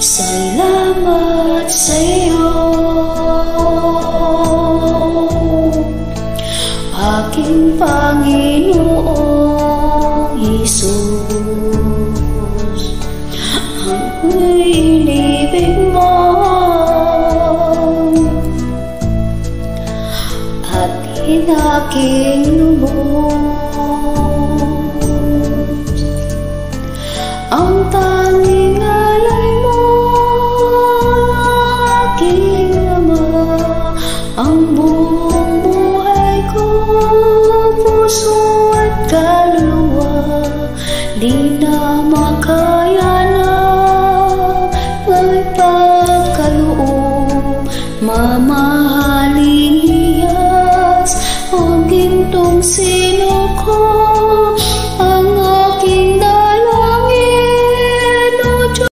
Salamat sa'yo, aking Panginoong Hesus. Ang inibig mo at aking lubos